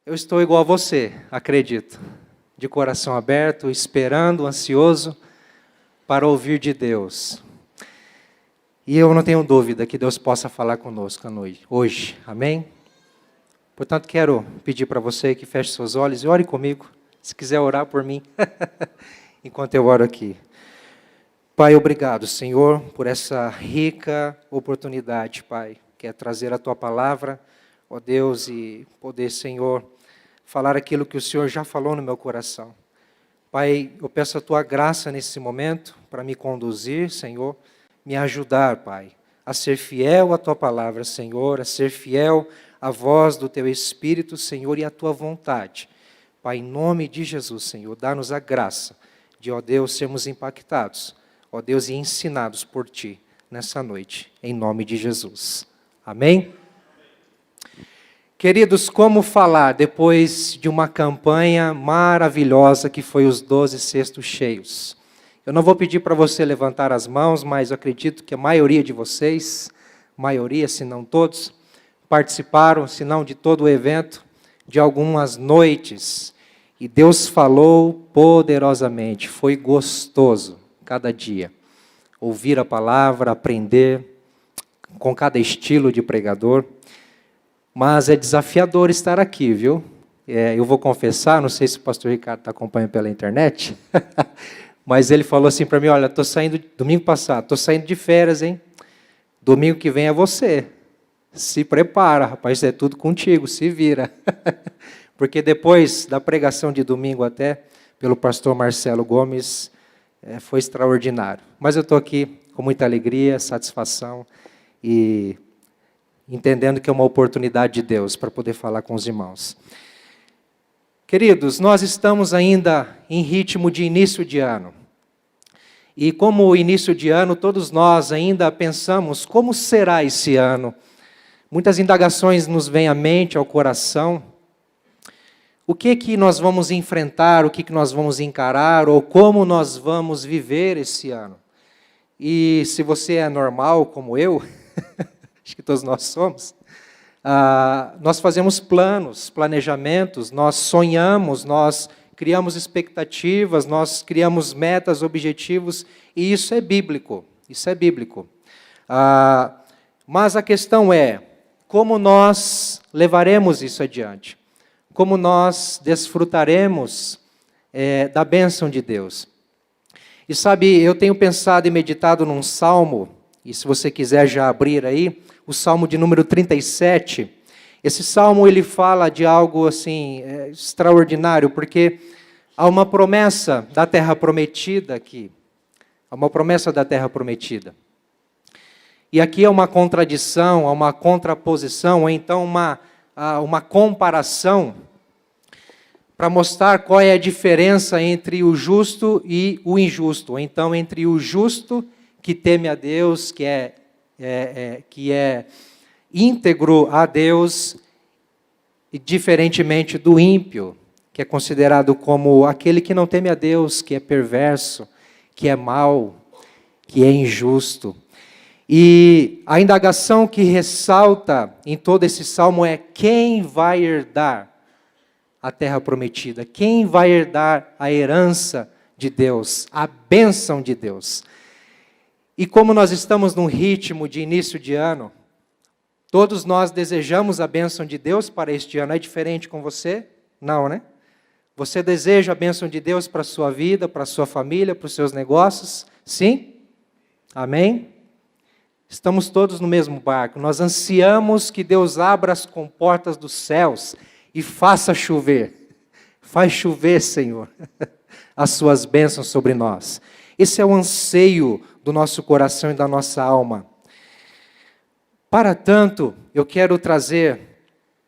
Eu estou igual a você, acredito, de coração aberto, esperando, ansioso para ouvir de Deus. E eu não tenho dúvida que Deus possa falar conosco hoje, amém? Portanto, quero pedir para você que feche seus olhos e ore comigo, se quiser orar por mim, enquanto eu oro aqui. Pai, obrigado, Senhor, por essa rica oportunidade, Pai, que é trazer a Tua palavra, ó Deus, e poder, Senhor, falar aquilo que o Senhor já falou no meu coração. Pai, eu peço a Tua graça nesse momento para me conduzir, Senhor, me ajudar, Pai, a ser fiel à Tua palavra, Senhor, a ser fiel à voz do Teu Espírito, Senhor, e à Tua vontade. Pai, em nome de Jesus, Senhor, dá-nos a graça de, ó Deus, sermos impactados, ó Deus, e ensinados por Ti nessa noite, em nome de Jesus. Amém? Queridos, como falar depois de uma campanha maravilhosa que foi os 12 cestos cheios? Eu não vou pedir para você levantar as mãos, mas eu acredito que a maioria de vocês, maioria, se não todos, participaram, se não de todo o evento, de algumas noites. E Deus falou poderosamente, foi gostoso cada dia. Ouvir a palavra, aprender com cada estilo de pregador. Mas é desafiador estar aqui, viu? Eu vou confessar, não sei se o pastor Ricardo está acompanhando pela internet, mas ele falou assim para mim, olha, estou saindo, domingo passado, estou saindo de férias, hein? Domingo que vem é você. Se prepara, rapaz, é tudo contigo, se vira. Porque depois da pregação de domingo até, pelo pastor Marcelo Gomes, foi extraordinário. Mas eu estou aqui com muita alegria, satisfação e entendendo que é uma oportunidade de Deus para poder falar com os irmãos. Queridos, nós estamos ainda em ritmo de início de ano. E como início de ano, todos nós ainda pensamos como será esse ano. Muitas indagações nos vêm à mente, ao coração. O que nós vamos enfrentar, o que nós vamos encarar, ou como nós vamos viver esse ano. E se você é normal como eu, acho que todos nós somos, nós fazemos planos, planejamentos, nós sonhamos, nós criamos expectativas, nós criamos metas, objetivos, e isso é bíblico, mas a questão é, como nós levaremos isso adiante? Como nós desfrutaremos da bênção de Deus? E sabe, eu tenho pensado e meditado num salmo, e se você quiser já abrir aí, o Salmo de número 37, esse Salmo ele fala de algo assim extraordinário, porque há uma promessa da terra prometida aqui, há uma promessa da terra prometida. E aqui é uma contradição, há uma contraposição, ou então uma comparação, para mostrar qual é a diferença entre o justo e o injusto, ou então entre o justo que teme a Deus, que é íntegro a Deus, e diferentemente do ímpio, que é considerado como aquele que não teme a Deus, que é perverso, que é mau, que é injusto. E a indagação que ressalta em todo esse salmo é quem vai herdar a terra prometida, quem vai herdar a herança de Deus, a bênção de Deus. E como nós estamos num ritmo de início de ano, todos nós desejamos a bênção de Deus para este ano. É diferente com você? Não, né? Você deseja a bênção de Deus para a sua vida, para a sua família, para os seus negócios? Sim? Amém? Estamos todos no mesmo barco. Nós ansiamos que Deus abra as comportas dos céus e faça chover. Faz chover, Senhor, as suas bênçãos sobre nós. Esse é o anseio do nosso coração e da nossa alma. Para tanto, eu quero trazer,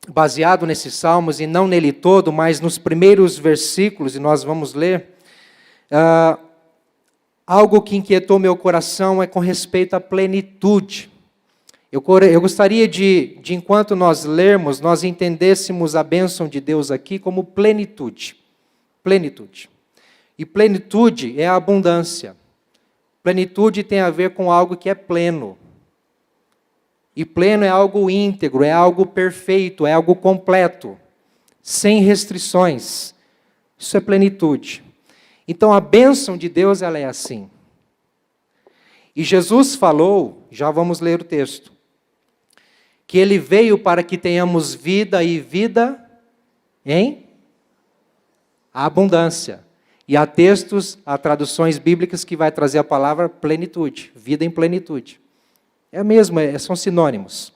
baseado nesses salmos, e não nele todo, mas nos primeiros versículos, e nós vamos ler, algo que inquietou meu coração é com respeito à plenitude. Eu gostaria de, enquanto nós lermos, nós entendêssemos a bênção de Deus aqui como plenitude. Plenitude. E plenitude é a abundância. Plenitude tem a ver com algo que é pleno. E pleno é algo íntegro, é algo perfeito, é algo completo. sem restrições. Isso é plenitude. Então a bênção de Deus, ela é assim. E Jesus falou, já vamos ler o texto, que Ele veio para que tenhamos vida e vida em abundância. E há textos, há traduções bíblicas que vai trazer a palavra plenitude, vida em plenitude. É mesmo, são sinônimos.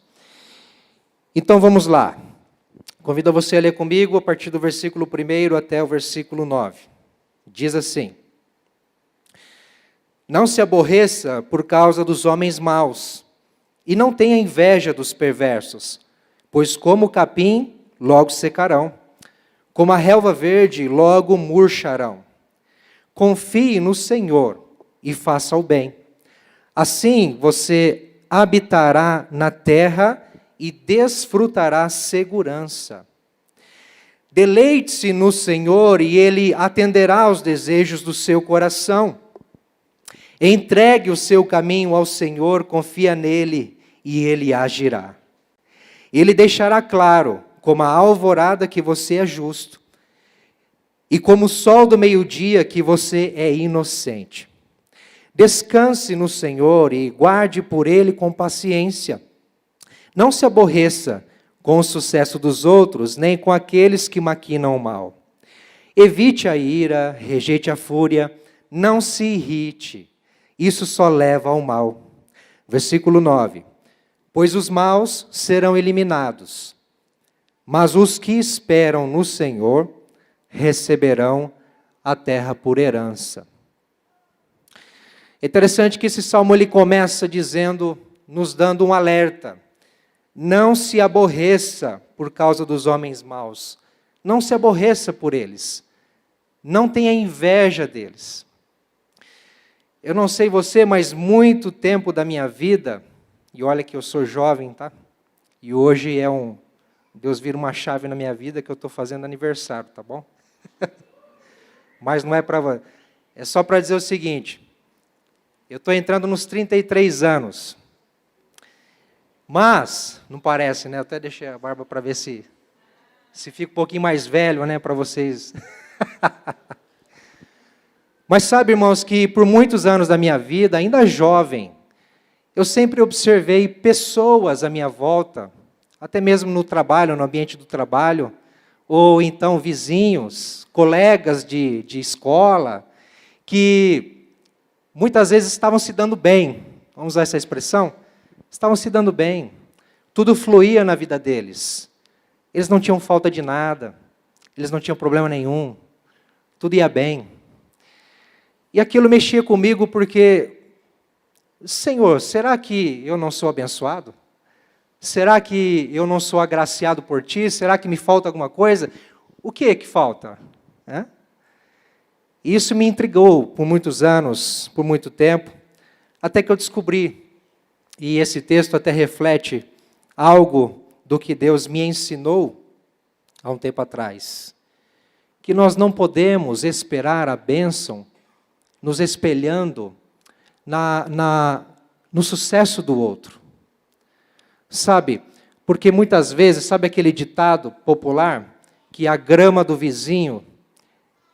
Então vamos lá. Convido você a ler comigo a partir do versículo 1 até o versículo 9. Diz assim: Não se aborreça por causa dos homens maus, e não tenha inveja dos perversos, pois como o capim, logo secarão, como a relva verde, logo murcharão. Confie no Senhor e faça o bem. Assim você habitará na terra e desfrutará segurança. Deleite-se no Senhor e Ele atenderá aos desejos do seu coração. Entregue o seu caminho ao Senhor, confia nele e Ele agirá. Ele deixará claro, como a alvorada, que você é justo, e como o sol do meio-dia, que você é inocente. Descanse no Senhor e guarde por Ele com paciência. Não se aborreça com o sucesso dos outros, nem com aqueles que maquinam o mal. Evite a ira, rejeite a fúria, não se irrite. Isso só leva ao mal. Versículo 9. Pois os maus serão eliminados, mas os que esperam no Senhor receberão a terra por herança. É interessante que esse salmo ele começa dizendo, nos dando um alerta. Não se aborreça por causa dos homens maus. Não se aborreça por eles. Não tenha inveja deles. Eu não sei você, mas muito tempo da minha vida, e olha que eu sou jovem, tá? E hoje Deus vira uma chave na minha vida que eu estou fazendo aniversário, tá bom? Mas não é para... É só para dizer o seguinte, eu estou entrando nos 33 anos. Mas, não parece, né? Eu até deixei a barba para ver se fica um pouquinho mais velho, né? Para vocês. Mas sabe, irmãos, que por muitos anos da minha vida, ainda jovem, eu sempre observei pessoas à minha volta, até mesmo no trabalho, no ambiente do trabalho, ou então vizinhos, colegas de escola, que muitas vezes estavam se dando bem. Vamos usar essa expressão? Estavam se dando bem, tudo fluía na vida deles. Eles não tinham falta de nada, eles não tinham problema nenhum, tudo ia bem. E aquilo mexia comigo porque, Senhor, será que eu não sou abençoado? Será que eu não sou agraciado por Ti? Será que me falta alguma coisa? O que é que falta? Isso me intrigou por muitos anos, por muito tempo, até que eu descobri. E esse texto até reflete algo do que Deus me ensinou há um tempo atrás. Que nós não podemos esperar a bênção nos espelhando no sucesso do outro. Sabe, porque muitas vezes, sabe aquele ditado popular, que a grama do vizinho,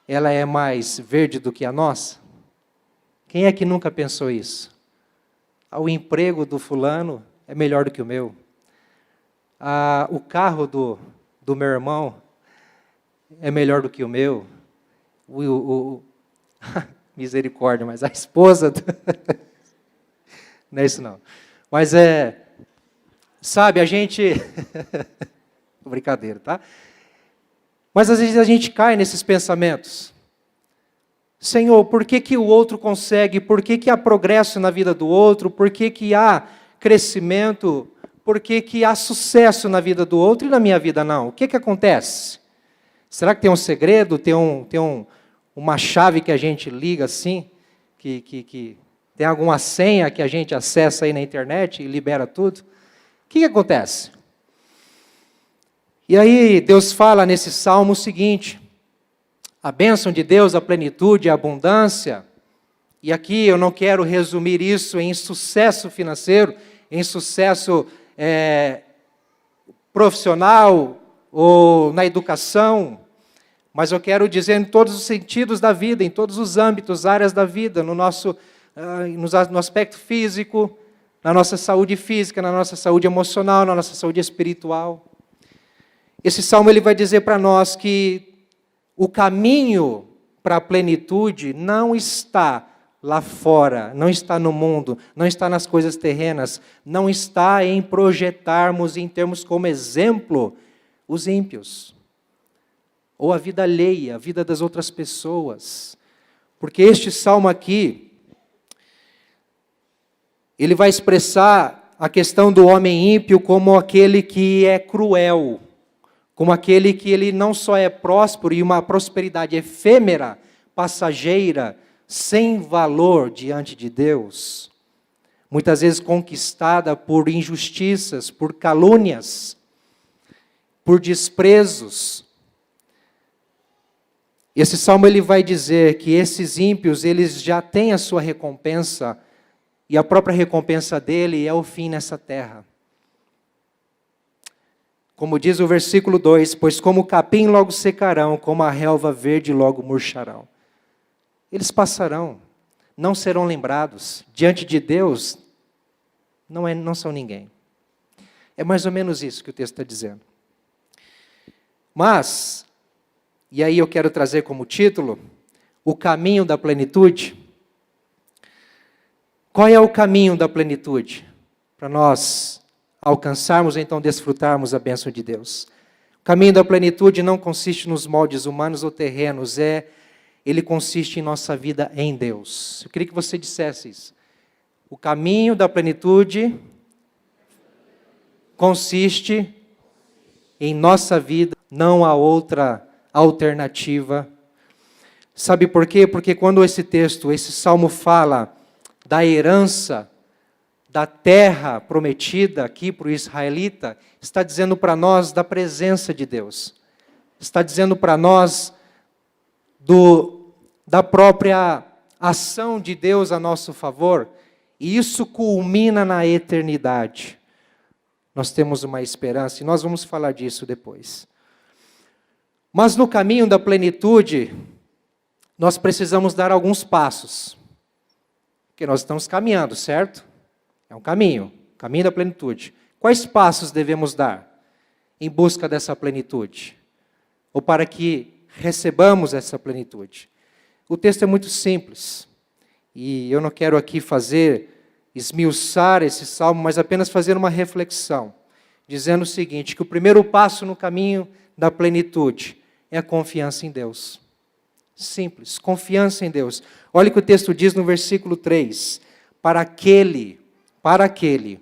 ela é mais verde do que a nossa? Quem é que nunca pensou isso? O emprego do fulano é melhor do que o meu. O carro do meu irmão é melhor do que o meu. Misericórdia, mas a esposa... Não é isso não. Mas sabe, a gente... Brincadeira, tá? Mas às vezes a gente cai nesses pensamentos. Senhor, por que o outro consegue? Por que há progresso na vida do outro? Por que há crescimento? Por que há sucesso na vida do outro e na minha vida não? O que acontece? Será que tem um segredo? Tem uma chave que a gente liga assim? Que tem alguma senha que a gente acessa aí na internet e libera tudo? O que acontece? E aí Deus fala nesse salmo o seguinte... A bênção de Deus, a plenitude, a abundância. E aqui eu não quero resumir isso em sucesso financeiro, em sucesso profissional, ou na educação, mas eu quero dizer em todos os sentidos da vida, em todos os âmbitos, áreas da vida, no aspecto físico, na nossa saúde física, na nossa saúde emocional, na nossa saúde espiritual. Esse salmo ele vai dizer para nós que o caminho para a plenitude não está lá fora, não está no mundo, não está nas coisas terrenas, não está em projetarmos, em termos como exemplo, os ímpios, ou a vida alheia, a vida das outras pessoas. Porque este salmo aqui, ele vai expressar a questão do homem ímpio como aquele que é cruel, como aquele que ele não só é próspero e uma prosperidade efêmera, passageira, sem valor diante de Deus, muitas vezes conquistada por injustiças, por calúnias, por desprezos. Esse salmo ele vai dizer que esses ímpios, eles já têm a sua recompensa, e a própria recompensa dele é o fim nessa terra. Como diz o versículo 2, pois como o capim logo secarão, como a relva verde logo murcharão. Eles não serão lembrados. Diante de Deus, não são ninguém. É mais ou menos isso que o texto está dizendo. Mas, e aí eu quero trazer como título, o caminho da plenitude. Qual é o caminho da plenitude? Para nós alcançarmos, então desfrutarmos a bênção de Deus. O caminho da plenitude não consiste nos moldes humanos ou terrenos, ele consiste em nossa vida em Deus. Eu queria que você dissesse isso. O caminho da plenitude consiste em nossa vida, não há outra alternativa. Sabe por quê? Porque quando esse salmo fala da herança, da terra prometida aqui para o israelita, está dizendo para nós da presença de Deus. Está dizendo para nós da própria ação de Deus a nosso favor, e isso culmina na eternidade. Nós temos uma esperança, e nós vamos falar disso depois. Mas no caminho da plenitude, nós precisamos dar alguns passos. Porque nós estamos caminhando, certo? É um caminho da plenitude. Quais passos devemos dar em busca dessa plenitude? Ou para que recebamos essa plenitude? O texto é muito simples. E eu não quero aqui esmiuçar esse salmo, mas apenas fazer uma reflexão, dizendo o seguinte, que o primeiro passo no caminho da plenitude é a confiança em Deus. Simples, confiança em Deus. Olha o que o texto diz no versículo 3. Para aquele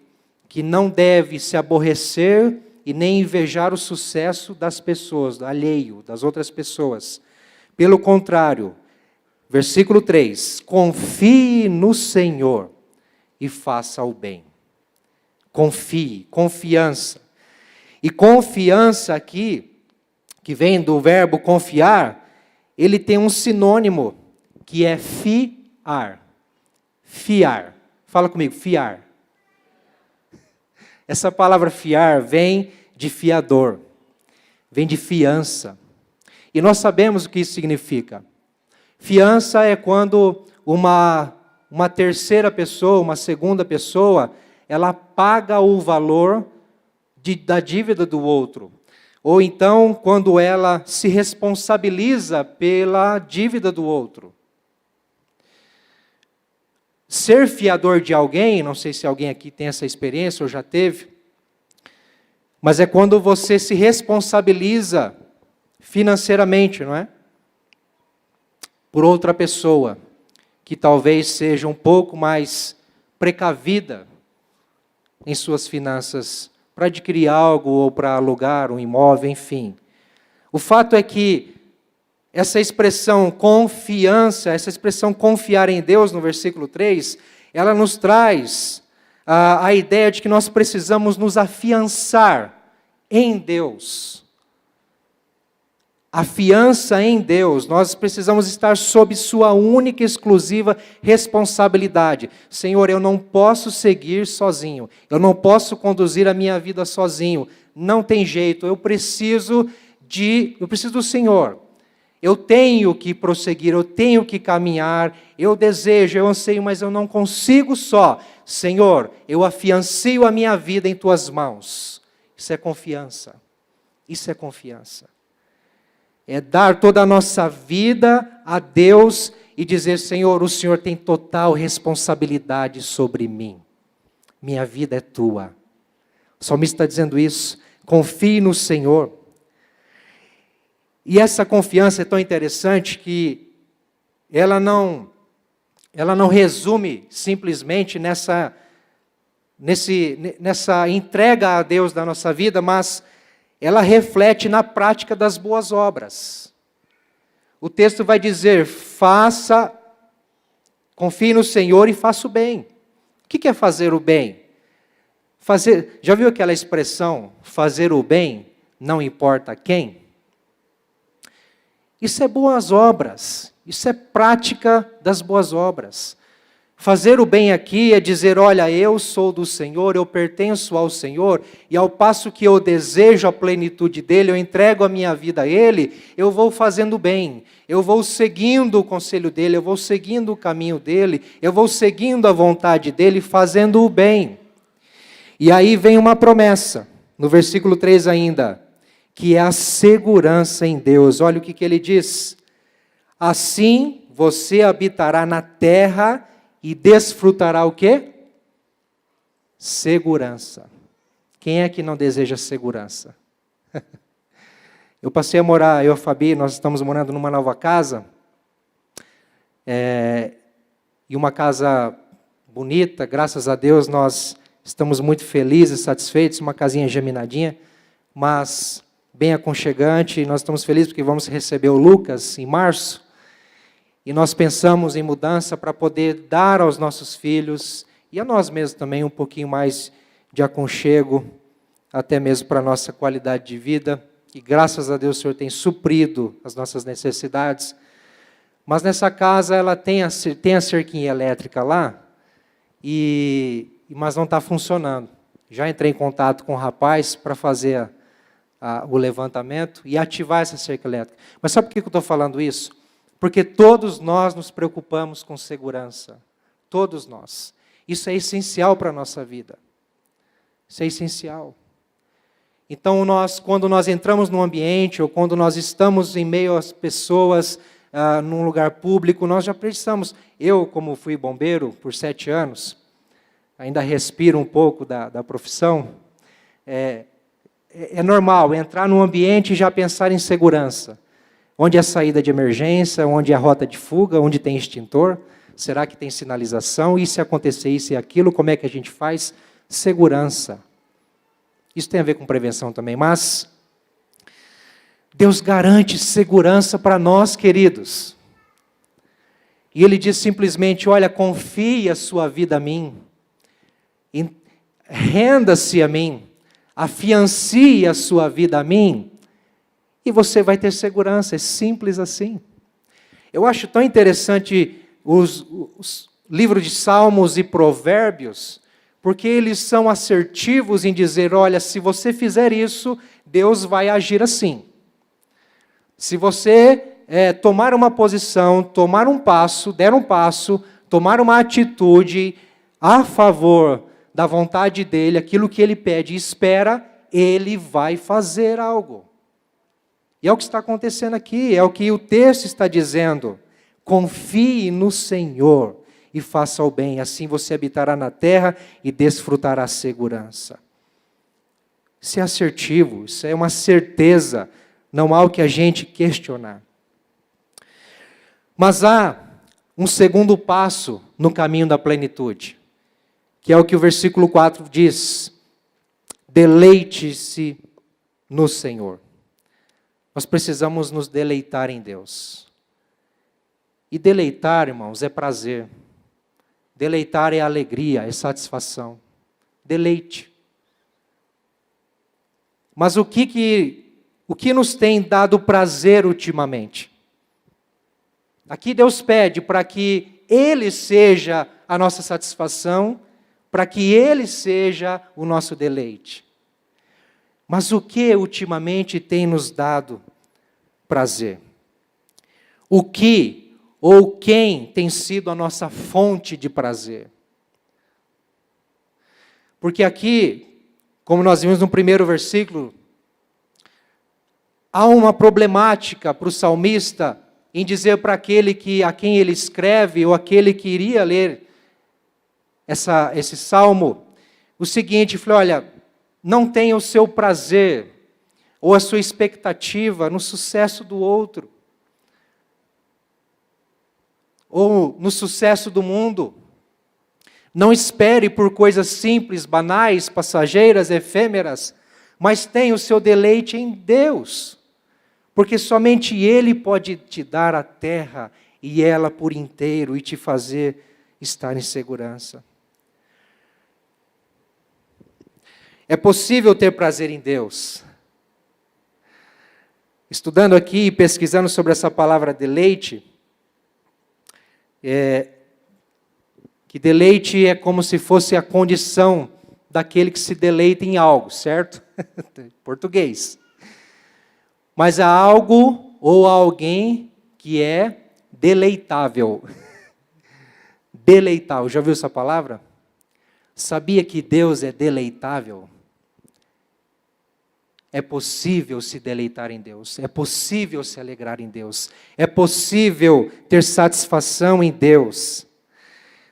que não deve se aborrecer e nem invejar o sucesso das pessoas, alheio, das outras pessoas. Pelo contrário, versículo 3, confie no Senhor e faça o bem. Confie, confiança. E confiança aqui, que vem do verbo confiar, ele tem um sinônimo, que é fiar. Fiar. Fala comigo, fiar. Essa palavra fiar vem de fiador, vem de fiança. E nós sabemos o que isso significa. Fiança é quando uma terceira pessoa, uma segunda pessoa, ela paga o valor da dívida do outro. Ou então, quando ela se responsabiliza pela dívida do outro. Ser fiador de alguém, não sei se alguém aqui tem essa experiência ou já teve, mas é quando você se responsabiliza financeiramente, não é? Por outra pessoa, que talvez seja um pouco mais precavida em suas finanças, para adquirir algo ou para alugar um imóvel, enfim. O fato é que essa expressão confiança, essa expressão confiar em Deus, no versículo 3, ela nos traz a ideia de que nós precisamos nos afiançar em Deus. a fiança em Deus, nós precisamos estar sob sua única e exclusiva responsabilidade. Senhor, eu não posso seguir sozinho, eu não posso conduzir a minha vida sozinho, não tem jeito, eu preciso do Senhor. Eu tenho que prosseguir, eu tenho que caminhar, eu desejo, eu anseio, mas eu não consigo só. Senhor, eu afiancio a minha vida em tuas mãos. Isso é confiança. Isso é confiança. É dar toda a nossa vida a Deus e dizer, Senhor, o Senhor tem total responsabilidade sobre mim. Minha vida é tua. O salmista está dizendo isso. Confie no Senhor. E essa confiança é tão interessante que ela não resume simplesmente nessa entrega a Deus da nossa vida, mas ela reflete na prática das boas obras. O texto vai dizer, confie no Senhor e faça o bem. O que é fazer o bem? Já viu aquela expressão, fazer o bem, não importa quem? Isso é boas obras, isso é prática das boas obras. Fazer o bem aqui é dizer, olha, eu sou do Senhor, eu pertenço ao Senhor, e ao passo que eu desejo a plenitude dEle, eu entrego a minha vida a Ele, eu vou fazendo bem, eu vou seguindo o conselho dEle, eu vou seguindo o caminho dEle, eu vou seguindo a vontade dEle, fazendo o bem. E aí vem uma promessa, no versículo 3 ainda, que é a segurança em Deus. Olha o que ele diz. Assim você habitará na terra e desfrutará o quê? Segurança. Quem é que não deseja segurança? Eu passei a morar, eu e a Fabi, nós estamos morando numa nova casa, e uma casa bonita, graças a Deus, nós estamos muito felizes, satisfeitos, uma casinha geminadinha, mas bem aconchegante, nós estamos felizes porque vamos receber o Lucas em março, e nós pensamos em mudança para poder dar aos nossos filhos, e a nós mesmos também, um pouquinho mais de aconchego, até mesmo para a nossa qualidade de vida, e graças a Deus o Senhor tem suprido as nossas necessidades, mas nessa casa ela tem a cerquinha elétrica lá, mas não está funcionando. Já entrei em contato com o rapaz para fazer o levantamento e ativar essa cerca elétrica. Mas sabe por que eu estou falando isso? Porque todos nós nos preocupamos com segurança. Todos nós. Isso é essencial para a nossa vida. Isso é essencial. Então, quando nós entramos num ambiente, ou quando nós estamos em meio às pessoas, num lugar público, nós já precisamos. Eu, como fui bombeiro por 7 anos, ainda respiro um pouco da profissão, é normal entrar num ambiente e já pensar em segurança. Onde é a saída de emergência, onde é a rota de fuga, onde tem extintor, será que tem sinalização? E se acontecer isso e aquilo, como é que a gente faz? Segurança. Isso tem a ver com prevenção também, mas Deus garante segurança para nós, queridos. E Ele diz simplesmente, olha, confie a sua vida a mim, renda-se a mim, afiancie a sua vida a mim, e você vai ter segurança, é simples assim. Eu acho tão interessante os livros de Salmos e Provérbios, porque eles são assertivos em dizer, olha, se você fizer isso, Deus vai agir assim. Se você tomar uma posição, tomar um passo, der um passo, tomar uma atitude a favor da vontade dEle, aquilo que Ele pede e espera, Ele vai fazer algo. E é o que está acontecendo aqui, é o que o texto está dizendo. Confie no Senhor e faça o bem, assim você habitará na terra e desfrutará a segurança. Isso é assertivo, isso é uma certeza, não há o que a gente questionar. Mas há um segundo passo no caminho da plenitude, que é o que o versículo 4 diz, deleite-se no Senhor. Nós precisamos nos deleitar em Deus. E deleitar, irmãos, é prazer. Deleitar é alegria, é satisfação. Deleite. Mas o que O que nos tem dado prazer ultimamente? Aqui Deus pede para que Ele seja a nossa satisfação, para que Ele seja o nosso deleite. Mas o que ultimamente tem nos dado prazer? O que ou quem tem sido a nossa fonte de prazer? Porque aqui, como nós vimos no primeiro versículo, há uma problemática para o salmista em dizer para aquele a quem ele escreve, ou aquele que iria ler esse salmo, o seguinte: falou, olha, não tenha o seu prazer, ou a sua expectativa no sucesso do outro, ou no sucesso do mundo. Não espere por coisas simples, banais, passageiras, efêmeras, mas tenha o seu deleite em Deus, porque somente Ele pode te dar a terra e ela por inteiro e te fazer estar em segurança. É possível ter prazer em Deus. Estudando aqui e pesquisando sobre essa palavra deleite, que deleite é como se fosse a condição daquele que se deleita em algo, certo? Português. Mas há algo ou alguém que é deleitável. Deleitável. Já ouviu essa palavra? Sabia que Deus é deleitável? É possível se deleitar em Deus. É possível se alegrar em Deus. É possível ter satisfação em Deus.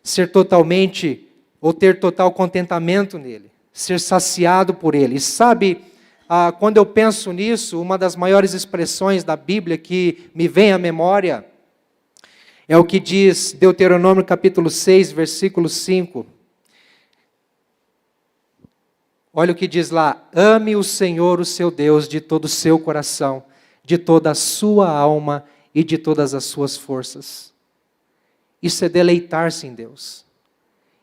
Ser totalmente, ou ter total contentamento nele. Ser saciado por ele. E sabe, quando eu penso nisso, uma das maiores expressões da Bíblia que me vem à memória é o que diz Deuteronômio capítulo 6, versículo 5. Olha o que diz lá: ame o Senhor, o seu Deus, de todo o seu coração, de toda a sua alma e de todas as suas forças. Isso é deleitar-se em Deus.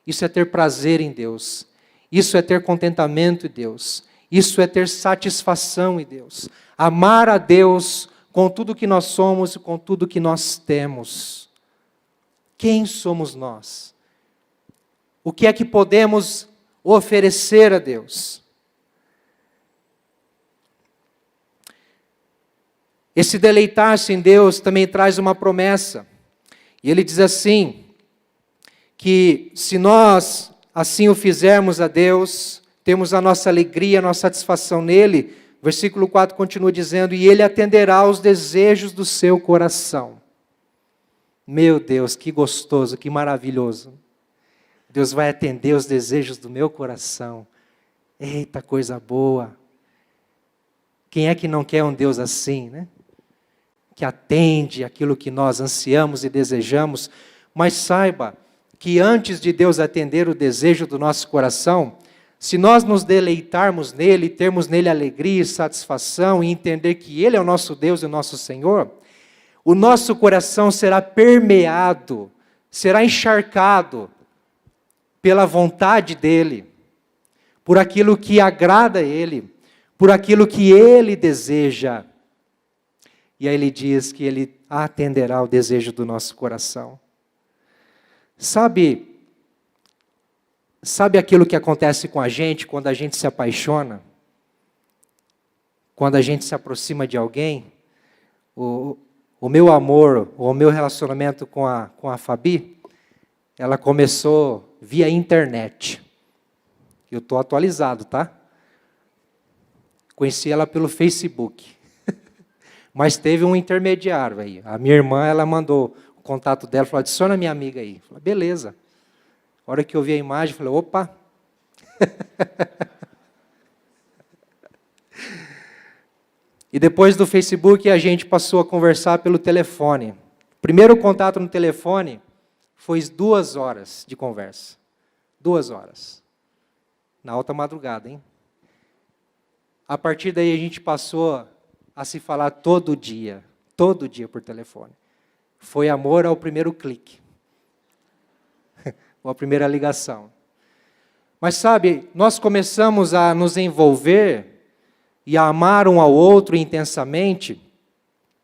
Isso é ter prazer em Deus. Isso é ter contentamento em Deus. Isso é ter satisfação em Deus. Amar a Deus com tudo que nós somos e com tudo que nós temos. Quem somos nós? O que é que podemos oferecer a Deus? Esse deleitar-se em Deus também traz uma promessa. E ele diz assim, que se nós assim o fizermos a Deus, temos a nossa alegria, a nossa satisfação nele. Versículo 4 continua dizendo, e ele atenderá aos desejos do seu coração. Meu Deus, que gostoso, que maravilhoso. Deus vai atender os desejos do meu coração. Eita, coisa boa. Quem é que não quer um Deus assim, né? Que atende aquilo que nós ansiamos e desejamos. Mas saiba que antes de Deus atender o desejo do nosso coração, se nós nos deleitarmos nele, termos nele alegria e satisfação, e entender que Ele é o nosso Deus e o nosso Senhor, o nosso coração será permeado, será encharcado pela vontade dEle, por aquilo que agrada a Ele, por aquilo que Ele deseja. E aí Ele diz que Ele atenderá o desejo do nosso coração. Sabe aquilo que acontece com a gente quando a gente se apaixona? Quando a gente se aproxima de alguém? O meu amor, o meu relacionamento com a Fabi, ela começou via internet. Eu estou atualizado, tá? Conheci ela pelo Facebook. Mas teve um intermediário aí. A minha irmã, ela mandou o contato dela, falou, adiciona minha amiga aí. Eu falei, beleza. A hora que eu vi a imagem, eu falei, opa. E depois do Facebook, a gente passou a conversar pelo telefone. O primeiro contato no telefone foi 2 horas de conversa. 2 horas. Na alta madrugada, hein? A partir daí, a gente passou a se falar todo dia por telefone. Foi amor ao primeiro clique. Ou a primeira ligação. Mas sabe, nós começamos a nos envolver e a amar um ao outro intensamente.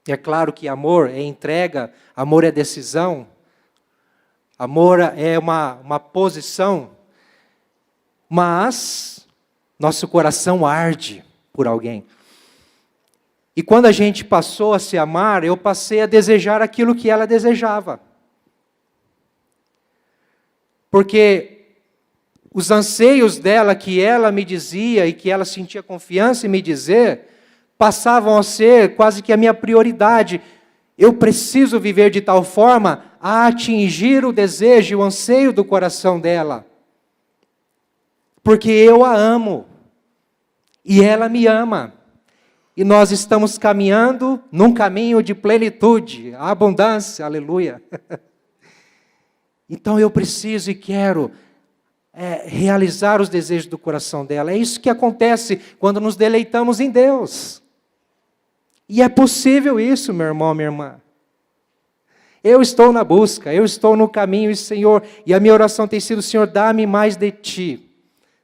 É claro que amor é entrega, amor é decisão, amor é uma posição, mas nosso coração arde por alguém. E quando a gente passou a se amar, eu passei a desejar aquilo que ela desejava. Porque os anseios dela, que ela me dizia e que ela sentia confiança em me dizer, passavam a ser quase que a minha prioridade. Eu preciso viver de tal forma a atingir o desejo e o anseio do coração dela. Porque eu a amo. E ela me ama. E nós estamos caminhando num caminho de plenitude, abundância, aleluia. Então eu preciso e quero realizar os desejos do coração dela. É isso que acontece quando nos deleitamos em Deus. E é possível isso, meu irmão, minha irmã. Eu estou na busca, eu estou no caminho, Senhor, e a minha oração tem sido, Senhor, dá-me mais de Ti.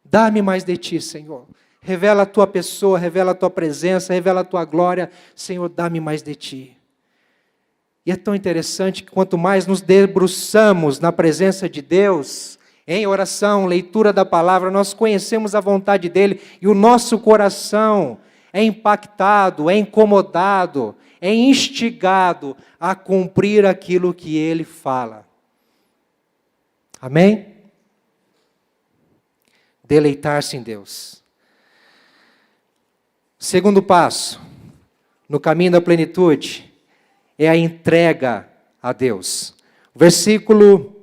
Dá-me mais de Ti, Senhor. Revela a Tua pessoa, revela a Tua presença, revela a Tua glória. Senhor, dá-me mais de Ti. E é tão interessante que quanto mais nos debruçamos na presença de Deus, em oração, leitura da palavra, nós conhecemos a vontade dEle e o nosso coração é impactado, é incomodado, é instigado a cumprir aquilo que Ele fala. Amém? Deleitar-se em Deus. Segundo passo, no caminho da plenitude, é a entrega a Deus. O versículo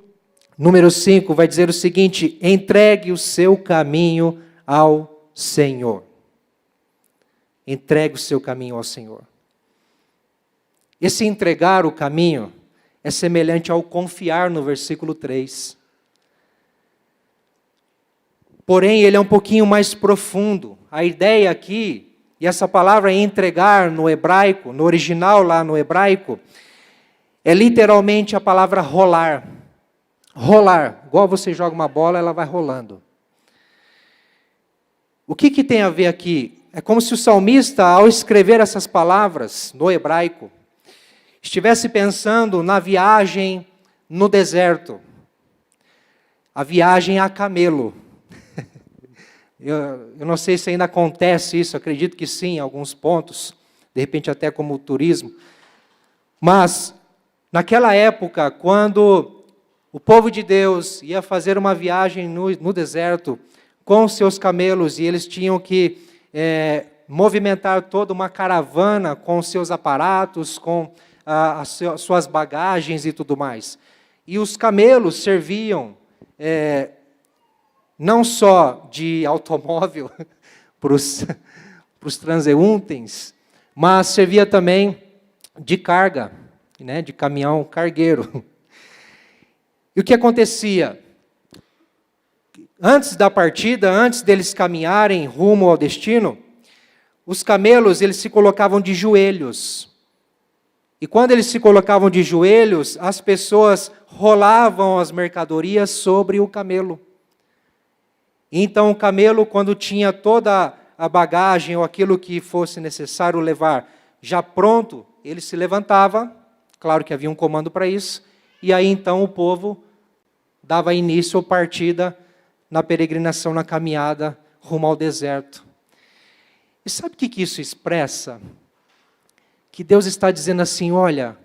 número 5 vai dizer o seguinte: entregue o seu caminho ao Senhor. Entregue o seu caminho ao Senhor. Esse entregar o caminho é semelhante ao confiar no versículo 3. Porém, ele é um pouquinho mais profundo. A ideia aqui, e essa palavra entregar no hebraico, no original lá no hebraico, é literalmente a palavra rolar. Rolar, igual você joga uma bola, ela vai rolando. O que tem a ver aqui? É como se o salmista, ao escrever essas palavras no hebraico, estivesse pensando na viagem no deserto. A viagem a camelo. Eu não sei se ainda acontece isso, acredito que sim, em alguns pontos, de repente até como turismo. Mas, naquela época, quando o povo de Deus ia fazer uma viagem no deserto com seus camelos, e eles tinham que movimentar toda uma caravana com seus aparatos, com as suas bagagens e tudo mais. E os camelos serviam não só de automóvel para os transeuntes, mas servia também de carga, né, de caminhão cargueiro. E o que acontecia? Antes da partida, antes deles caminharem rumo ao destino, os camelos eles se colocavam de joelhos. E quando eles se colocavam de joelhos, as pessoas rolavam as mercadorias sobre o camelo. Então o camelo, quando tinha toda a bagagem ou aquilo que fosse necessário levar já pronto, ele se levantava, claro que havia um comando para isso, e aí então o povo dava início ou partida na peregrinação, na caminhada rumo ao deserto. E sabe o que isso expressa? Que Deus está dizendo assim, olha,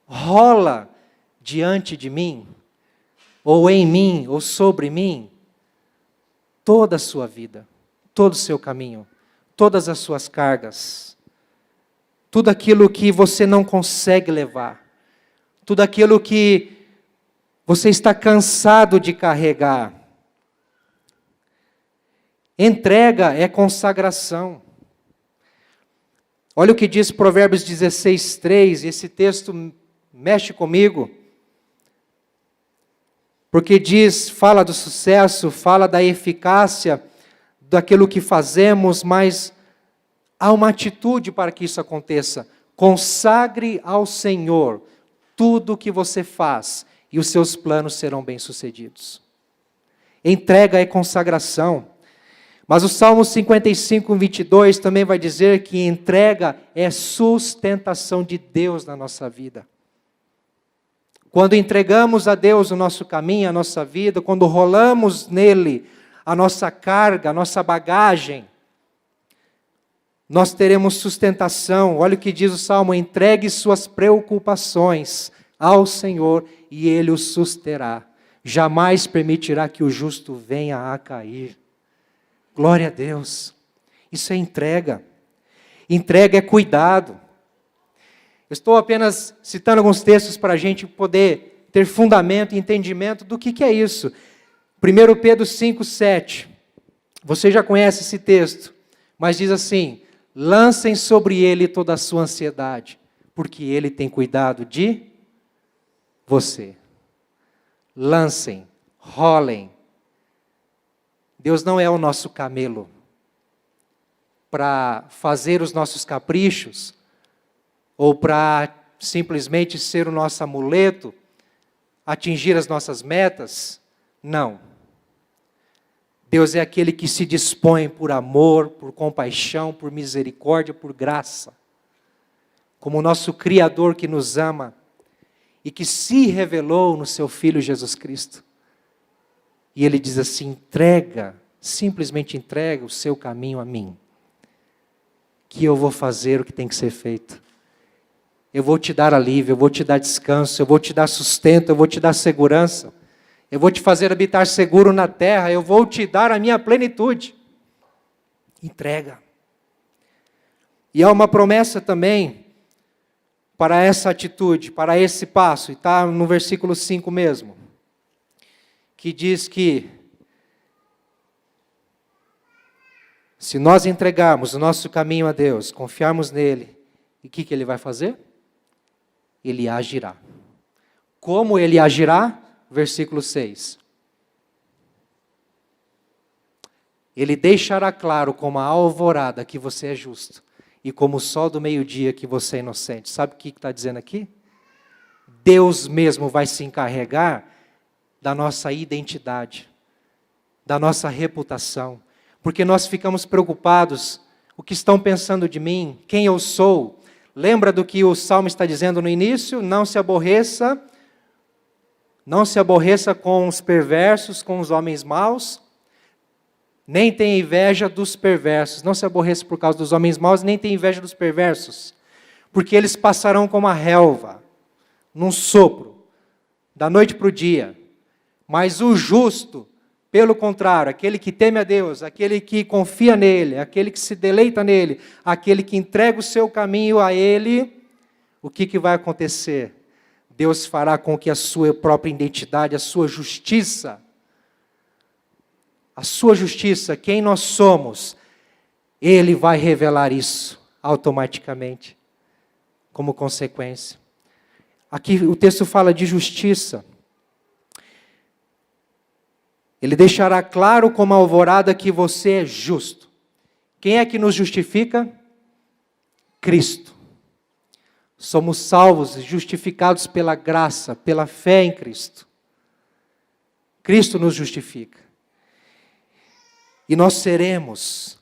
rola diante de mim, ou em mim, ou sobre mim, toda a sua vida, todo o seu caminho, todas as suas cargas, tudo aquilo que você não consegue levar, tudo aquilo que você está cansado de carregar. Entrega é consagração. Olha o que diz Provérbios 16:3, e esse texto mexe comigo, porque fala do sucesso, fala da eficácia daquilo que fazemos, mas há uma atitude para que isso aconteça. Consagre ao Senhor tudo o que você faz, e os seus planos serão bem-sucedidos. Entrega é consagração. Mas o Salmo 55, 22 também vai dizer que entrega é sustentação de Deus na nossa vida. Quando entregamos a Deus o nosso caminho, a nossa vida, quando rolamos nele a nossa carga, a nossa bagagem, nós teremos sustentação. Olha o que diz o Salmo: entregue suas preocupações ao Senhor e Ele os susterá. Jamais permitirá que o justo venha a cair. Glória a Deus. Isso é entrega. Entrega é cuidado. Eu estou apenas citando alguns textos para a gente poder ter fundamento e entendimento do que é isso. 1 Pedro 5, 7. Você já conhece esse texto, mas diz assim: lancem sobre ele toda a sua ansiedade, porque ele tem cuidado de você. Lancem, rolem. Deus não é o nosso camelo para fazer os nossos caprichos, ou para simplesmente ser o nosso amuleto, atingir as nossas metas. Não. Deus é aquele que se dispõe por amor, por compaixão, por misericórdia, por graça. Como o nosso Criador que nos ama e que se revelou no seu Filho Jesus Cristo. E Ele diz assim: entrega, simplesmente entrega o seu caminho a mim, que eu vou fazer o que tem que ser feito. Eu vou te dar alívio, eu vou te dar descanso, eu vou te dar sustento, eu vou te dar segurança. Eu vou te fazer habitar seguro na terra, eu vou te dar a minha plenitude. Entrega. E há uma promessa também para essa atitude, para esse passo, e está no versículo 5 mesmo, que diz que se nós entregarmos o nosso caminho a Deus, confiarmos nele, o que Ele vai fazer? Ele agirá. Como Ele agirá? Versículo 6. Ele deixará claro como a alvorada que você é justo, e como o sol do meio-dia que você é inocente. Sabe o que está dizendo aqui? Deus mesmo vai se encarregar da nossa identidade, da nossa reputação, porque nós ficamos preocupados: o que estão pensando de mim, quem eu sou. Lembra do que o Salmo está dizendo no início? Não se aborreça com os perversos, com os homens maus, nem tenha inveja dos perversos. Não se aborreça por causa dos homens maus, nem tenha inveja dos perversos, porque eles passarão como a relva, num sopro, da noite para o dia. Mas o justo, pelo contrário, aquele que teme a Deus, aquele que confia nele, aquele que se deleita nele, aquele que entrega o seu caminho a Ele, o que vai acontecer? Deus fará com que a sua própria identidade, a sua justiça, quem nós somos, Ele vai revelar isso automaticamente, como consequência. Aqui o texto fala de justiça. Ele deixará claro como a alvorada que você é justo. Quem é que nos justifica? Cristo. Somos salvos e justificados pela graça, pela fé em Cristo. Cristo nos justifica. E nós seremos.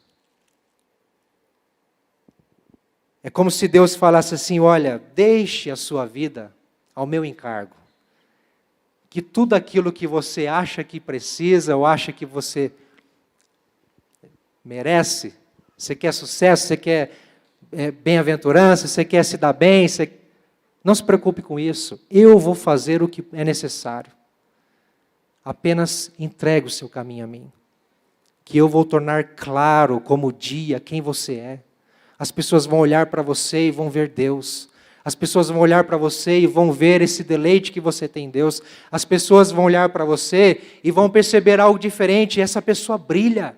É como se Deus falasse assim: olha, deixe a sua vida ao meu encargo. Que tudo aquilo que você acha que precisa, ou acha que você merece, você quer sucesso, você quer bem-aventurança, você quer se dar bem, não se preocupe com isso. Eu vou fazer o que é necessário. Apenas entregue o seu caminho a mim, que eu vou tornar claro como o dia quem você é. As pessoas vão olhar para você e vão ver Deus. As pessoas vão olhar para você e vão ver esse deleite que você tem em Deus. As pessoas vão olhar para você e vão perceber algo diferente. E essa pessoa brilha.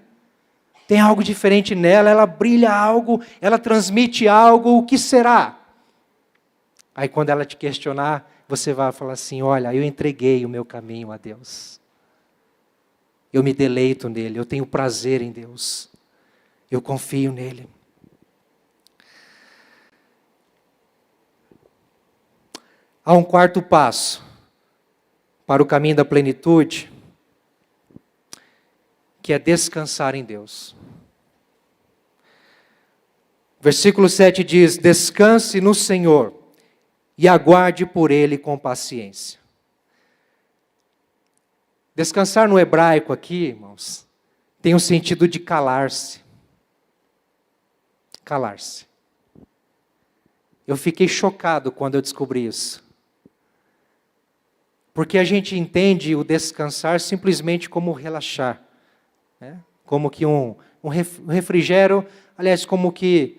Tem algo diferente nela, ela brilha algo, ela transmite algo. O que será? Aí quando ela te questionar, você vai falar assim: olha, eu entreguei o meu caminho a Deus. Eu me deleito nele, eu tenho prazer em Deus. Eu confio nele. Há um quarto passo para o caminho da plenitude, que é descansar em Deus. Versículo 7 diz: descanse no Senhor e aguarde por Ele com paciência. Descansar no hebraico aqui, irmãos, tem o sentido de calar-se. Calar-se. Eu fiquei chocado quando eu descobri isso. Porque a gente entende o descansar simplesmente como relaxar. Né? Como que um refrigério, aliás, como que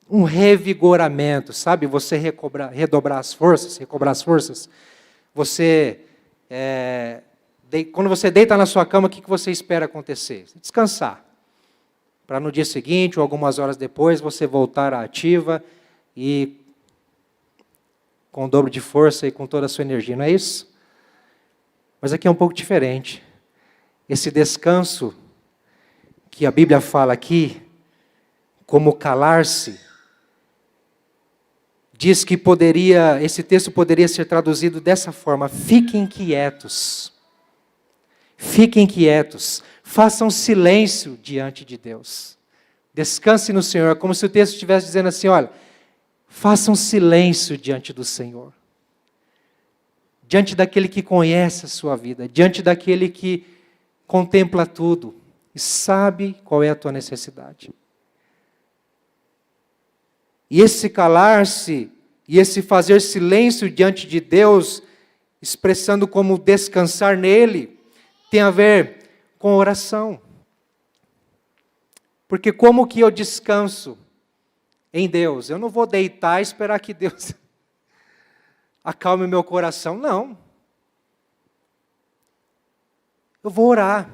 um revigoramento, sabe? Você redobrar as forças, recobrar as forças. Você, quando você deita na sua cama, o que você espera acontecer? Descansar. Para no dia seguinte, ou algumas horas depois, você voltar à ativa e com o dobro de força e com toda a sua energia, não é isso? Mas aqui é um pouco diferente. Esse descanso que a Bíblia fala aqui, como calar-se, diz que esse texto poderia ser traduzido dessa forma: fiquem quietos. Fiquem quietos. Façam silêncio diante de Deus. Descanse no Senhor, como se o texto estivesse dizendo assim, olha, façam silêncio diante do Senhor. Diante daquele que conhece a sua vida, diante daquele que contempla tudo e sabe qual é a tua necessidade. E esse calar-se e esse fazer silêncio diante de Deus, expressando como descansar nele, tem a ver com oração. Porque como que eu descanso em Deus? Eu não vou deitar e esperar que Deus acalme o meu coração, não. Eu vou orar.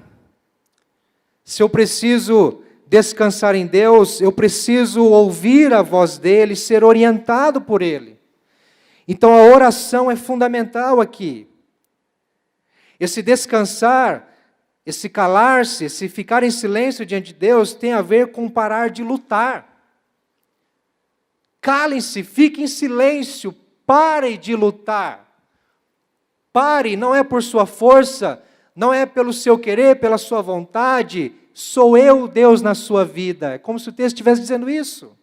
Se eu preciso descansar em Deus, eu preciso ouvir a voz dEle, ser orientado por Ele. Então a oração é fundamental aqui. Esse descansar, esse calar-se, esse ficar em silêncio diante de Deus, tem a ver com parar de lutar. Calem-se, fiquem em silêncio, parem de lutar. Pare, não é por sua força, não é pelo seu querer, pela sua vontade. Sou eu, Deus, na sua vida. É como se o texto estivesse dizendo isso.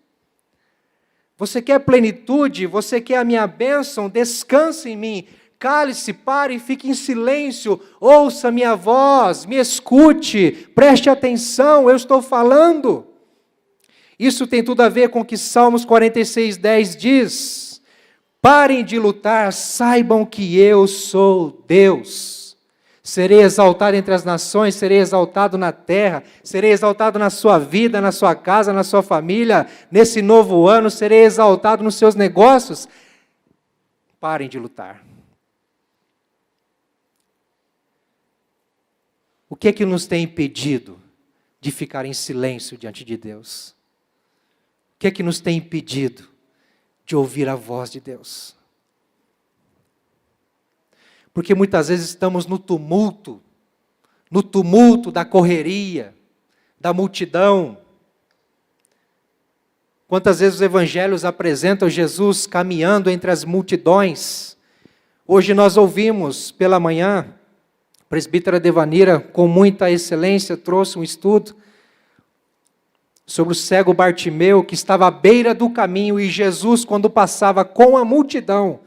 Você quer plenitude? Você quer a minha bênção? Descanse em mim. Cale-se, pare e fique em silêncio. Ouça minha voz, me escute, preste atenção, eu estou falando. Isso tem tudo a ver com o que Salmos 46:10 diz. Parem de lutar, saibam que eu sou Deus. Serei exaltado entre as nações, serei exaltado na terra, serei exaltado na sua vida, na sua casa, na sua família, nesse novo ano, serei exaltado nos seus negócios. Parem de lutar. O que é que nos tem impedido de ficar em silêncio diante de Deus? O que é que nos tem impedido de ouvir a voz de Deus? Porque muitas vezes estamos no tumulto da correria, da multidão. Quantas vezes os evangelhos apresentam Jesus caminhando entre as multidões? Hoje nós ouvimos pela manhã, a presbítera Devanira, com muita excelência, trouxe um estudo sobre o cego Bartimeu, que estava à beira do caminho, e Jesus, quando passava com a multidão,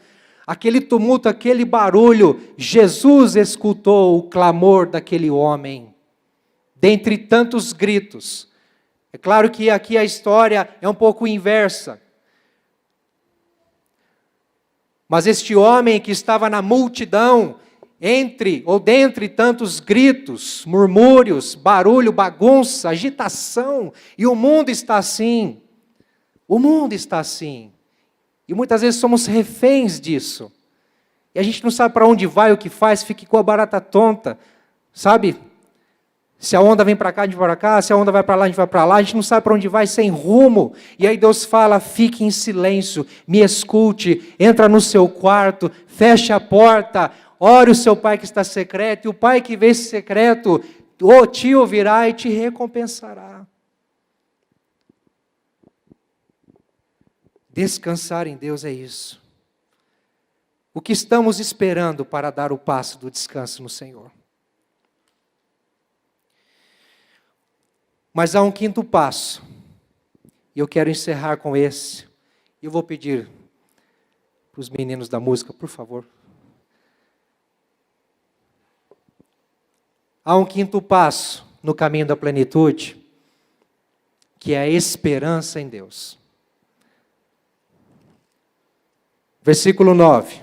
aquele tumulto, aquele barulho, Jesus escutou o clamor daquele homem, dentre tantos gritos. É claro que aqui a história é um pouco inversa. Mas este homem que estava na multidão, dentre tantos gritos, murmúrios, barulho, bagunça, agitação, e o mundo está assim. O mundo está assim. E muitas vezes somos reféns disso. E a gente não sabe para onde vai, o que faz, fica com a barata tonta, sabe? Se a onda vem para cá, a gente vai para cá, se a onda vai para lá, a gente vai para lá, a gente não sabe para onde vai, sem rumo. E aí Deus fala, fique em silêncio, me escute, entra no seu quarto, feche a porta, ore o seu pai que está secreto, e o pai que vê esse secreto, te ouvirá e te recompensará. Descansar em Deus é isso. O que estamos esperando para dar o passo do descanso no Senhor? Mas há um quinto passo. E eu quero encerrar com esse. Eu vou pedir para os meninos da música, por favor. Há um quinto passo no caminho da plenitude, que é a esperança em Deus. Versículo 9.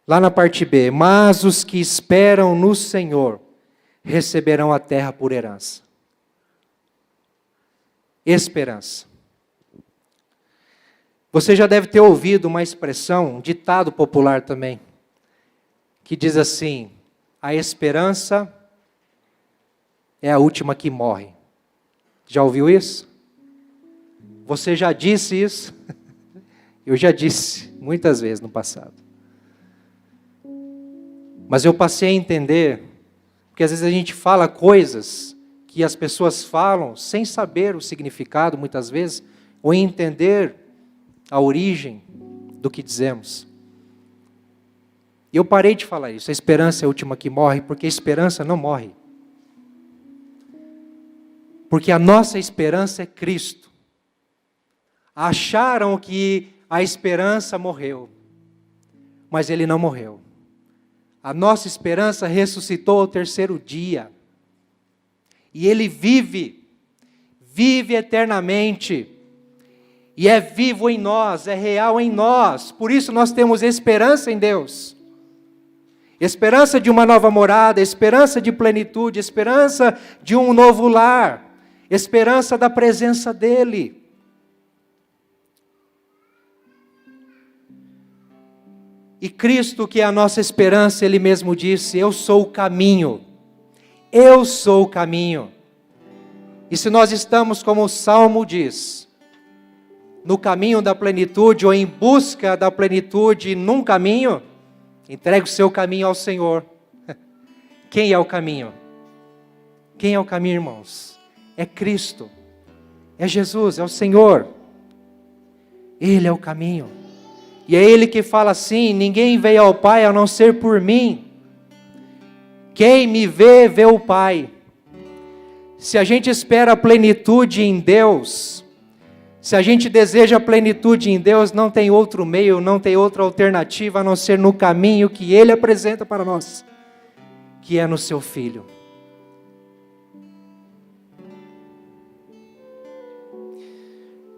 Lá na parte B. Mas os que esperam no Senhor receberão a terra por herança. Esperança. Você já deve ter ouvido uma expressão, um ditado popular também, que diz assim: a esperança é a última que morre. Já ouviu isso? Você já disse isso? Eu já disse muitas vezes no passado. Mas eu passei a entender, porque às vezes a gente fala coisas que as pessoas falam sem saber o significado, muitas vezes, ou entender a origem do que dizemos. E eu parei de falar isso. A esperança é a última que morre, porque a esperança não morre. Porque a nossa esperança é Cristo. Acharam que a esperança morreu, mas Ele não morreu. A nossa esperança ressuscitou ao terceiro dia. E Ele vive eternamente. E é vivo em nós, é real em nós. Por isso nós temos esperança em Deus. Esperança de uma nova morada, esperança de plenitude, esperança de um novo lar, esperança da presença dEle. E Cristo, que é a nossa esperança, Ele mesmo disse: eu sou o caminho. Eu sou o caminho. E se nós estamos, como o Salmo diz, no caminho da plenitude, ou em busca da plenitude num caminho, entregue o seu caminho ao Senhor. Quem é o caminho? Quem é o caminho, irmãos? É Cristo. É Jesus, é o Senhor. Ele é o caminho. E é Ele que fala assim: ninguém veio ao Pai a não ser por mim. Quem me vê, vê o Pai. Se a gente espera a plenitude em Deus, se a gente deseja a plenitude em Deus, não tem outro meio, não tem outra alternativa a não ser no caminho que Ele apresenta para nós, que é no Seu Filho.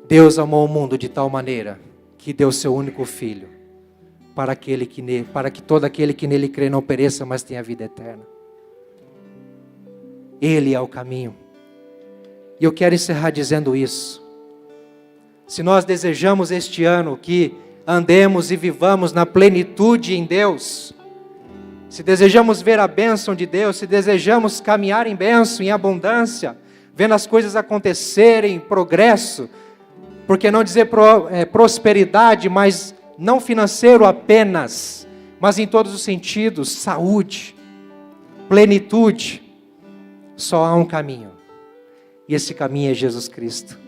Deus amou o mundo de tal maneira que deu Seu único Filho, para que todo aquele que nele crê não pereça, mas tenha vida eterna. Ele é o caminho. E eu quero encerrar dizendo isso. Se nós desejamos este ano que andemos e vivamos na plenitude em Deus, se desejamos ver a bênção de Deus, se desejamos caminhar em bênção, em abundância, vendo as coisas acontecerem, progresso, por que não dizer prosperidade, mas não financeiro apenas, mas em todos os sentidos, saúde, plenitude, só há um caminho. E esse caminho é Jesus Cristo.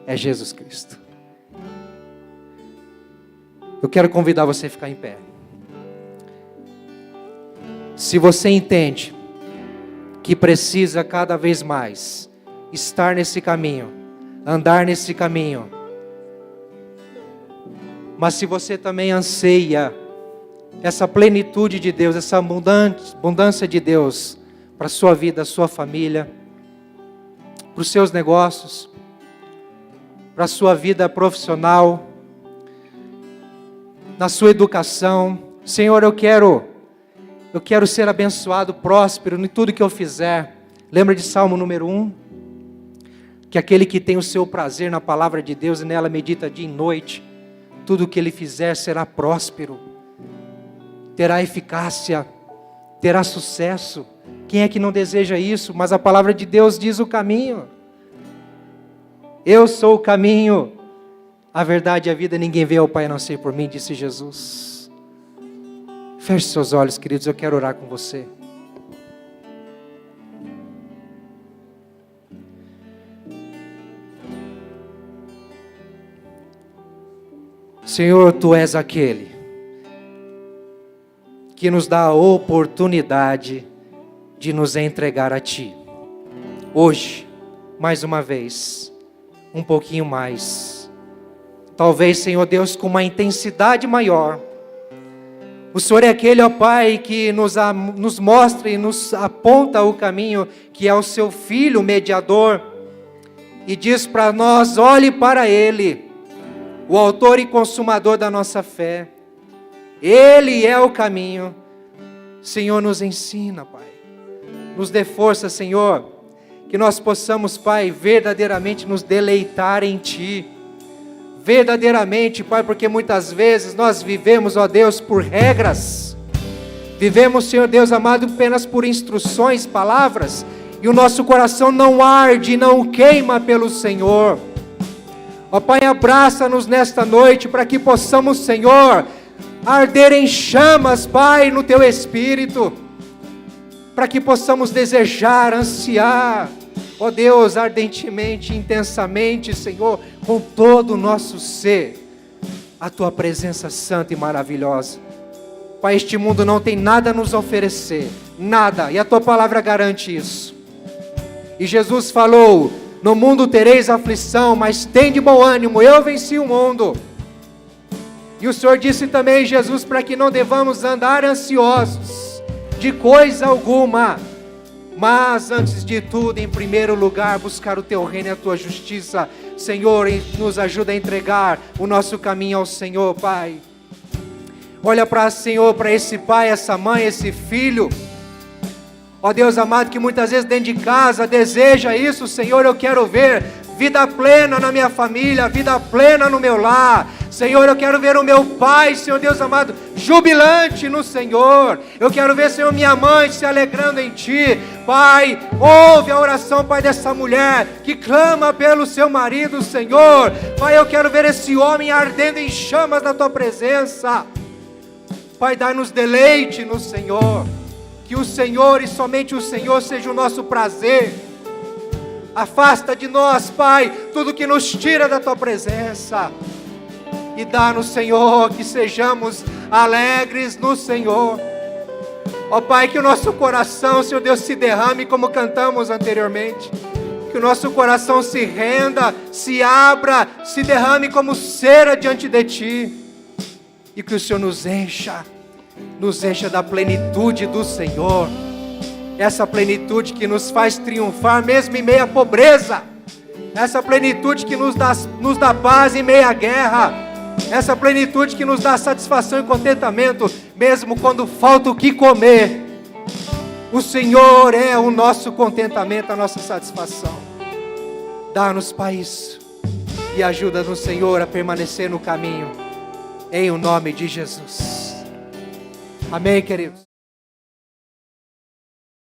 É Jesus Cristo. Eu quero convidar você a ficar em pé. Se você entende que precisa cada vez mais estar nesse caminho, andar nesse caminho, mas se você também anseia essa plenitude de Deus, essa abundância de Deus para a sua vida, a sua família, para os seus negócios, para a sua vida profissional, na sua educação. Senhor, eu quero ser abençoado, próspero em tudo que eu fizer. Lembra de Salmo número 1? Que aquele que tem o seu prazer na palavra de Deus e nela medita dia e noite, tudo que ele fizer será próspero, terá eficácia, terá sucesso. Quem é que não deseja isso? Mas a palavra de Deus diz o caminho. Eu sou o caminho, a verdade e a vida. Ninguém vê ao Pai a não ser por mim, disse Jesus. Feche seus olhos, queridos, eu quero orar com você. Senhor, Tu és aquele que nos dá a oportunidade de nos entregar a Ti. Hoje, mais uma vez, um pouquinho mais. Talvez, Senhor Deus, com uma intensidade maior. O Senhor é aquele, ó Pai, que nos mostra e nos aponta o caminho, que é o Seu Filho mediador, e diz para nós: olhe para Ele, o autor e consumador da nossa fé. Ele é o caminho. Senhor, nos ensina, Pai. Nos dê força, Senhor, que nós possamos, Pai, verdadeiramente nos deleitar em Ti. Verdadeiramente, Pai, porque muitas vezes nós vivemos, ó Deus, por regras. Vivemos, Senhor Deus amado, apenas por instruções, palavras, e o nosso coração não arde, não queima pelo Senhor. Ó Pai, abraça-nos nesta noite para que possamos, Senhor, arder em chamas, Pai, no Teu Espírito, para que possamos desejar, ansiar, ó Deus, ardentemente, intensamente, Senhor, com todo o nosso ser, a Tua presença santa e maravilhosa. Pai, este mundo não tem nada a nos oferecer, nada, e a Tua palavra garante isso. E Jesus falou: no mundo tereis aflição, mas tende bom ânimo, eu venci o mundo. E o Senhor disse também, Jesus, para que não devamos andar ansiosos de coisa alguma, mas antes de tudo, em primeiro lugar, buscar o Teu reino e a Tua justiça. Senhor, nos ajuda a entregar o nosso caminho ao Senhor, Pai. Olha para Senhor, para esse pai, essa mãe, esse filho, ó Deus amado, que muitas vezes dentro de casa deseja isso. Senhor, eu quero ver vida plena na minha família, vida plena no meu lar. Senhor, eu quero ver o meu pai, Senhor Deus amado, jubilante no Senhor. Eu quero ver, Senhor, minha mãe se alegrando em Ti. Pai, ouve a oração, Pai, dessa mulher que clama pelo seu marido, Senhor. Pai, eu quero ver esse homem ardendo em chamas na Tua presença. Pai, dá-nos deleite no Senhor. Que o Senhor e somente o Senhor seja o nosso prazer. Afasta de nós, Pai, tudo que nos tira da Tua presença. E dá-nos, Senhor, que sejamos alegres no Senhor. Ó Pai, que o nosso coração, Senhor Deus, se derrame como cantamos anteriormente. Que o nosso coração se renda, se abra, se derrame como cera diante de Ti. E que o Senhor nos encha da plenitude do Senhor. Essa plenitude que nos faz triunfar mesmo em meio à pobreza. Essa plenitude que nos dá paz em meio à guerra. Essa plenitude que nos dá satisfação e contentamento, mesmo quando falta o que comer. O Senhor é o nosso contentamento, a nossa satisfação. Dá-nos, Pai, isso. E ajuda-nos, Senhor, a permanecer no caminho. Em o nome de Jesus. Amém, queridos.